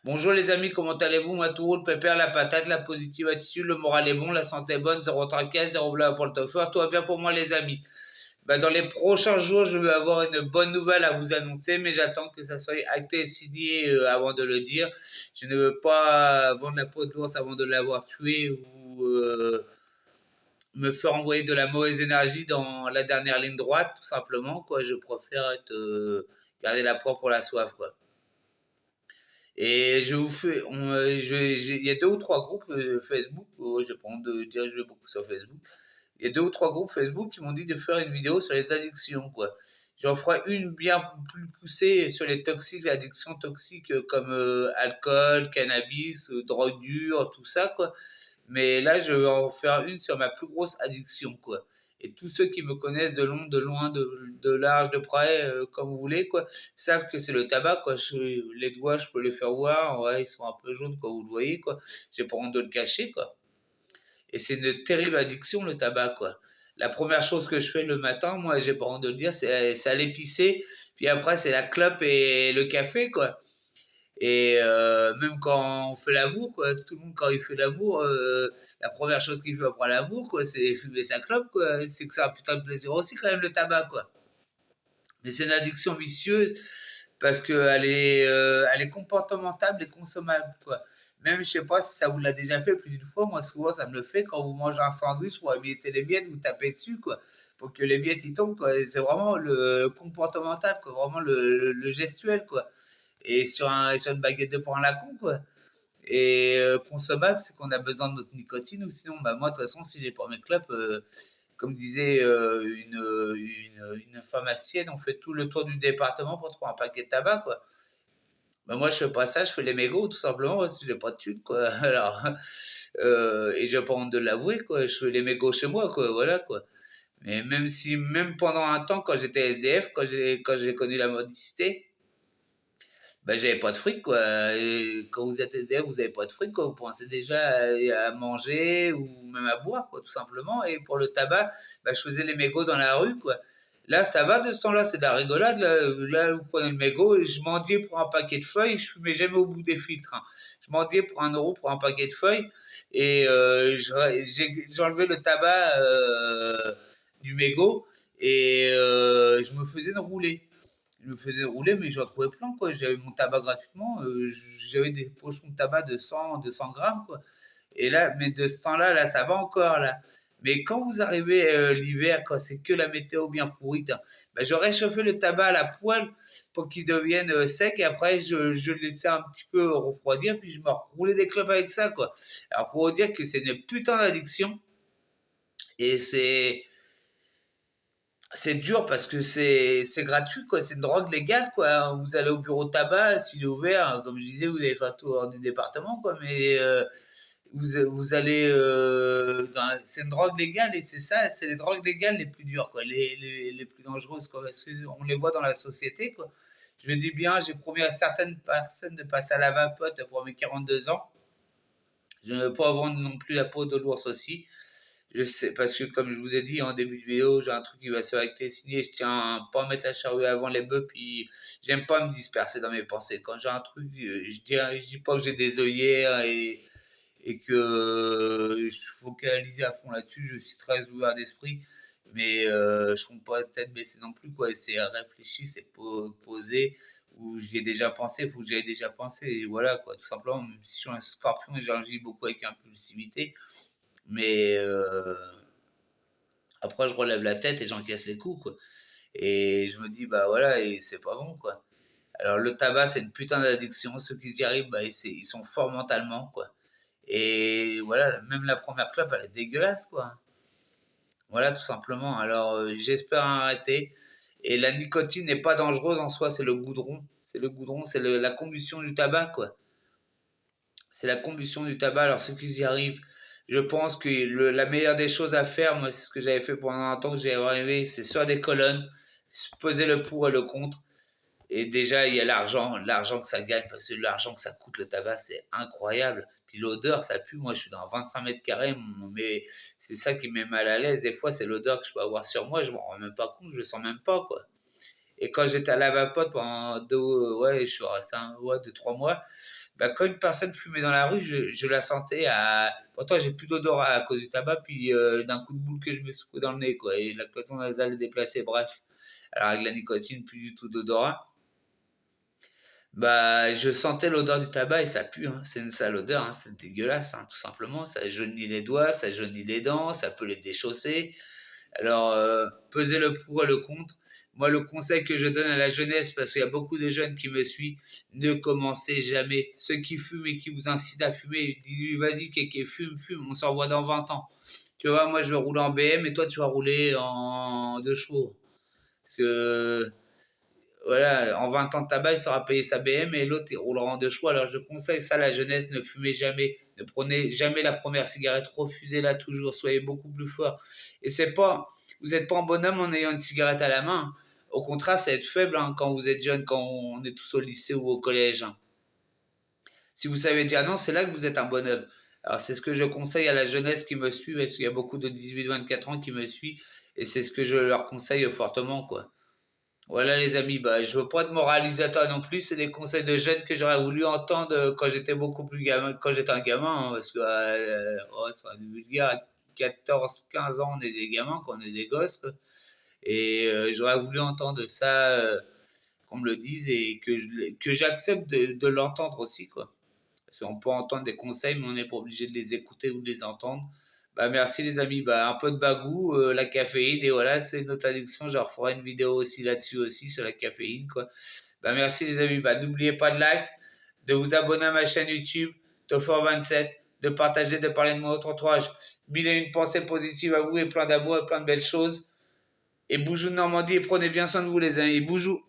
Bonjour les amis, comment allez-vous? Moi tout roule, pépère, la patate, la positive attitude, le moral est bon, la santé est bonne, zéro tracasse, zéro blabla pour le toffeur, tout va bien pour moi les amis. Dans les prochains jours, je vais avoir une bonne nouvelle à vous annoncer, mais j'attends que ça soit acté et signé avant de le dire. Je ne veux pas vendre la peau de l'ours avant de l'avoir tué ou me faire envoyer de la mauvaise énergie dans la dernière ligne droite, tout simplement. Quoi. Je préfère garder la proie pour la soif. Quoi. Et je vous fais, il y a deux ou trois groupes Facebook, j'ai pas honte de dire, je vais beaucoup sur Facebook. Il y a deux ou trois groupes Facebook qui m'ont dit de faire une vidéo sur les addictions, quoi. J'en ferai une bien plus poussée sur les toxiques, addictions toxiques comme alcool, cannabis, drogue dure, tout ça, quoi. Mais là, je vais en faire une sur ma plus grosse addiction, quoi. Et tous ceux qui me connaissent de long, de loin, de large, de près, comme vous voulez, quoi, savent que c'est le tabac, quoi. Les doigts, je peux les faire voir, ouais, ils sont un peu jaunes, quand vous le voyez, quoi. J'ai pas honte de le cacher, quoi. Et c'est une terrible addiction, le tabac, quoi. La première chose que je fais le matin, moi, j'ai pas honte de le dire, c'est aller pisser. Puis après, c'est la clope et le café, quoi. Et même quand on fait l'amour, quoi, tout le monde, quand il fait l'amour, la première chose qu'il fait après l'amour, quoi, c'est fumer sa clope, quoi. C'est que c'est un putain de plaisir aussi, quand même, le tabac, quoi. Mais c'est une addiction vicieuse parce elle est comportementale et consommable, quoi. Même, je sais pas si ça vous l'a déjà fait plus d'une fois, moi, souvent, ça me le fait quand vous mangez un sandwich pour émietter les miettes, vous tapez dessus, quoi, pour que les miettes y tombent, quoi. Et c'est vraiment le comportemental, quoi, vraiment le gestuel, quoi. Et sur une baguette de pain à la con, quoi. Et consommable, c'est qu'on a besoin de notre nicotine, ou sinon, bah, moi, de toute façon, si j'ai pas mes clopes, comme disait une pharmacienne, on fait tout le tour du département pour trouver un paquet de tabac, quoi. Bah, moi, je fais pas ça, je fais les mégots, tout simplement, parce que j'ai pas de thunes, quoi. Alors, et j'ai pas honte de l'avouer, quoi. Je fais les mégots chez moi, quoi. Voilà, quoi. Mais même pendant un temps, quand j'étais SDF, quand j'ai connu la mendicité, ben, j'avais pas de fric, quoi. Et quand vous êtes SDF, vous avez pas de fric, quoi. Vous pensez déjà à manger ou même à boire, quoi, tout simplement. Et pour le tabac, ben, je faisais les mégots dans la rue, quoi. Là, ça va de ce temps-là, c'est de la rigolade. Là, vous prenez le mégot, et je mendiais pour un paquet de feuilles, je fumais jamais au bout des filtres, hein. Je mendiais pour 1 € pour un paquet de feuilles, et j'enlevais le tabac du mégot, et je me faisais enrouler. Je me faisais rouler, mais j'en trouvais plein, quoi. J'avais mon tabac gratuitement. J'avais des pochons de tabac de 200 grammes, quoi. Et là, mais de ce temps-là, là, ça va encore, là. Mais quand vous arrivez l'hiver, quand c'est que la météo bien pourrite, hein, ben, je réchauffais le tabac à la poêle pour qu'il devienne sec. Et après, je le laissais un petit peu refroidir. Puis je me roulais des clopes avec ça, quoi. Alors, pour vous dire que c'est une putain d'addiction. Et c'est dur parce que c'est gratuit, quoi. C'est une drogue légale, quoi. Vous allez au bureau de tabac, s'il est ouvert, comme je disais, vous allez faire tout hors du département, quoi. Mais vous allez c'est une drogue légale, et c'est ça, c'est les drogues légales les plus dures, quoi, les plus dangereuses, quoi. Parce qu'on les voit dans la société, quoi. Je le dis bien, j'ai promis à certaines personnes de passer à la vapote pour mes 42 ans. Je ne veux pas vendre non plus la peau de l'ours aussi. Je sais, parce que comme je vous ai dit en début de vidéo, j'ai un truc qui va se faire acter signé. Je tiens à pas mettre la charrue avant les bœufs, puis j'aime pas me disperser dans mes pensées. Quand j'ai un truc, je dis pas que j'ai des œillères et que je suis focalisé à fond là-dessus. Je suis très ouvert d'esprit, mais je compte pas tête baissée non plus, quoi. C'est réfléchi, c'est posé. Où j'y ai déjà pensé, faut que j'y ai déjà pensé, et voilà, quoi, tout simplement. Même si je suis un scorpion et j'agis beaucoup avec impulsivité, mais après, je relève la tête et j'encaisse les coups, quoi. Et je me dis, bah voilà, et c'est pas bon, quoi. Alors, le tabac, c'est une putain d'addiction. Ceux qui y arrivent, bah, ils sont forts mentalement, quoi. Et voilà, même la première clope, elle est dégueulasse, quoi. Voilà, tout simplement. Alors, j'espère arrêter. Et la nicotine n'est pas dangereuse en soi, c'est le goudron. C'est le goudron, c'est la combustion du tabac, quoi. C'est la combustion du tabac. Alors, ceux qui y arrivent, je pense que la meilleure des choses à faire, moi, c'est ce que j'avais fait pendant un temps que j'ai arrivé, c'est sur des colonnes, peser le pour et le contre. Et déjà, il y a l'argent que ça gagne, parce que l'argent que ça coûte le tabac, c'est incroyable. Puis l'odeur, ça pue. Moi, je suis dans 25 mètres carrés, mais c'est ça qui me met mal à l'aise. Des fois, c'est l'odeur que je peux avoir sur moi, je m'en rends même pas compte, je le sens même pas, quoi. Et quand j'étais à la vapote pendant ouais, je suis resté 2, 3 mois, bah, quand une personne fumait dans la rue, je la sentais à. Pourtant, j'ai plus d'odorat à cause du tabac, puis d'un coup de boule que je me secouais dans le nez, quoi. Et la cloison nasale est déplacée, bref. Alors, avec la nicotine, plus du tout d'odorat. Bah, je sentais l'odeur du tabac et ça pue, hein. C'est une sale odeur, hein. C'est dégueulasse, hein, tout simplement. Ça jaunit les doigts, ça jaunit les dents, ça peut les déchausser. Alors, pesez le pour et le contre. Moi, le conseil que je donne à la jeunesse, parce qu'il y a beaucoup de jeunes qui me suivent, ne commencez jamais. Ceux qui fument et qui vous incitent à fumer, dites-lui, vas-y, Kéké, fume, fume, on s'en revoit dans 20 ans. Tu vois, moi, je vais rouler en BM et toi, tu vas rouler en 2 chevaux. Parce que voilà, en 20 ans de tabac, il saura payer sa BM et l'autre, il roulera en 2 chevaux. Alors, je conseille ça à la jeunesse, ne fumez jamais, ne prenez jamais la première cigarette, refusez-la toujours, soyez beaucoup plus fort. Et c'est pas, vous n'êtes pas un bonhomme en ayant une cigarette à la main. Au contraire, c'est être faible, hein, quand vous êtes jeune, quand on est tous au lycée ou au collège, hein. Si vous savez dire non, c'est là que vous êtes un bonhomme. Alors, c'est ce que je conseille à la jeunesse qui me suit, parce qu'il y a beaucoup de 18-24 ans qui me suivent, et c'est ce que je leur conseille fortement, quoi. Voilà les amis, bah, je veux pas être moralisateur non plus, c'est des conseils de jeunes que j'aurais voulu entendre quand j'étais beaucoup plus gamin, quand j'étais un gamin, hein, parce que ouais, ça va être vulgaire, à 14, 15 ans, on est des gamins, quand on est des gosses, quoi. Et j'aurais voulu entendre ça, qu'on me le dise et que j'accepte de l'entendre aussi, quoi. Parce qu'on peut entendre des conseils, mais on n'est pas obligé de les écouter ou de les entendre. Bah, merci les amis. Bah, un peu de bagou, la caféine, et voilà, c'est notre addiction. Je referai une vidéo aussi là-dessus aussi, sur la caféine, quoi. Bah, merci les amis. Bah, n'oubliez pas de like, de vous abonner à ma chaîne YouTube, Tofor27, de partager, de parler de mon autre entourage. Mille et une pensées positives à vous et plein d'amour et plein de belles choses. Et bougou de Normandie et prenez bien soin de vous les amis. Bougou.